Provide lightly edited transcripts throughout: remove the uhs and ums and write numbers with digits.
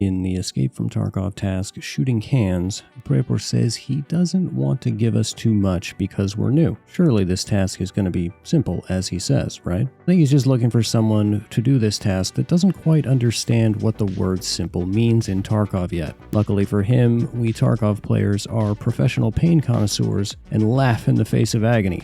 In the Escape from Tarkov task, Shooting Cans, Prepor says he doesn't want to give us too much because we're new. Surely this task is going to be simple, as he says, right? I think he's just looking for someone to do this task that doesn't quite understand what the word simple means in Tarkov yet. Luckily for him, we Tarkov players are professional pain connoisseurs and laugh in the face of agony.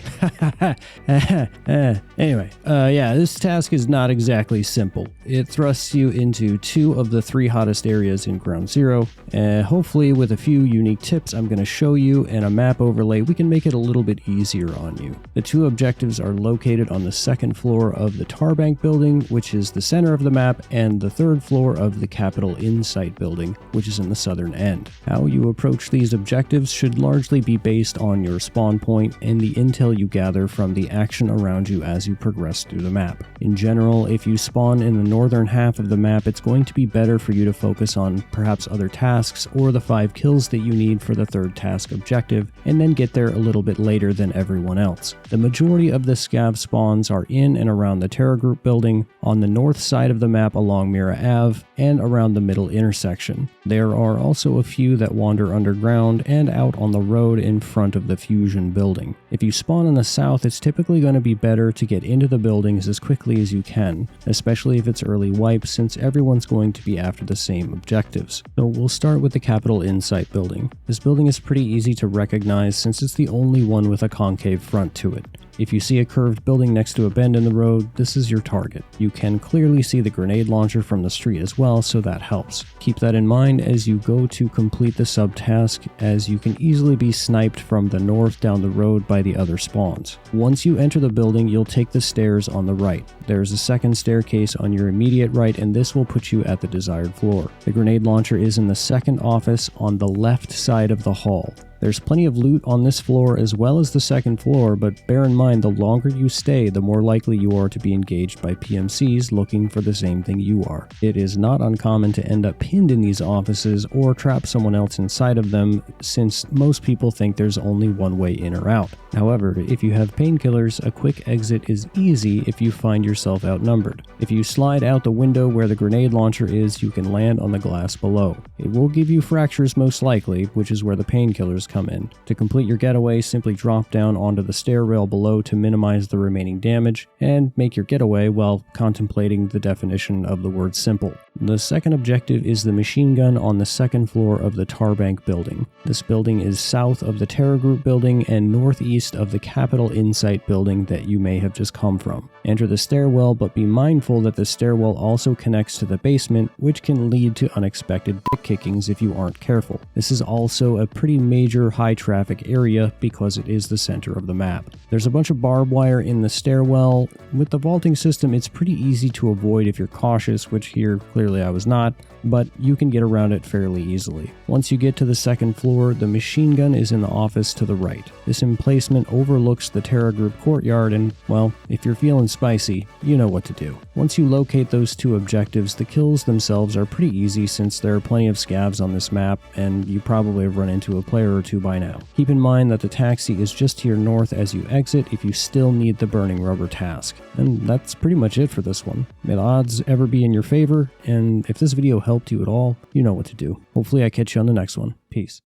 Anyway, this task is not exactly simple. It thrusts you into 2 of the 3 hottest areas in Ground Zero. Hopefully with a few unique tips I'm going to show you and a map overlay, we can make it a little bit easier on you. The 2 objectives are located on the 2nd floor of the Tarbank building, which is the center of the map, and the 3rd floor of the Capital Insight building, which is in the southern end. How you approach these objectives should largely be based on your spawn point and the intel you gather from the action around you as you progress through the map. In general, if you spawn in the northern half of the map, it's going to be better for you to focus on perhaps other tasks or the 5 kills that you need for the 3rd task objective, and then get there a little bit later than everyone else. The majority of the scav spawns are in and around the Terror Group building, on the north side of the map along Mira Ave, and around the middle intersection. There are also a few that wander underground and out on the road in front of the Fusion building. If you spawn in the south, it's typically going to be better to get into the buildings as quickly as you can, especially if it's early wipe, since everyone's going to be after the same objectives. So we'll start with the Capital Insight building. This building is pretty easy to recognize since it's the only one with a concave front to it. If you see a curved building next to a bend in the road, this is your target. You can clearly see the grenade launcher from the street as well, so that helps. Keep that in mind as you go to complete the subtask, as you can easily be sniped from the north down the road by the other spawns. Once you enter the building, you'll take the stairs on the right. There's a 2nd staircase on your immediate right, and this will put you at the desired floor. The grenade launcher is in the 2nd office on the left side of the hall. There's plenty of loot on this floor as well as the 2nd floor, but bear in mind the longer you stay, the more likely you are to be engaged by PMCs looking for the same thing you are. It is not uncommon to end up pinned in these offices or trap someone else inside of them, since most people think there's only one way in or out. However, if you have painkillers, a quick exit is easy if you find yourself outnumbered. If you slide out the window where the grenade launcher is, you can land on the glass below. It will give you fractures most likely, which is where the painkillers come in. To complete your getaway, simply drop down onto the stair rail below to minimize the remaining damage, and make your getaway while contemplating the definition of the word simple. The 2nd objective is the machine gun on the 2nd floor of the Tarbank building. This building is south of the Terror Group building and northeast of the Capital Insight building that you may have just come from. Enter the stairwell, but be mindful that the stairwell also connects to the basement, which can lead to unexpected dick kickings if you aren't careful. This is also a pretty major high traffic area because it is the center of the map. There's a bunch of barbed wire in the stairwell. With the vaulting system, it's pretty easy to avoid if you're cautious, which here clearly I was not, but you can get around it fairly easily. Once you get to the 2nd floor, the machine gun is in the office to the right. This emplacement overlooks the Terror Group courtyard, and, well, if you're feeling spicy, you know what to do. Once you locate those 2 objectives, the kills themselves are pretty easy since there are plenty of scavs on this map, and you probably have run into a player or 2 by now. Keep in mind that the taxi is just to your north as you exit if you still need the burning rubber task. And that's pretty much it for this one. May the odds ever be in your favor, and if this video helped you at all, you know what to do. Hopefully I catch you on the next one. Peace.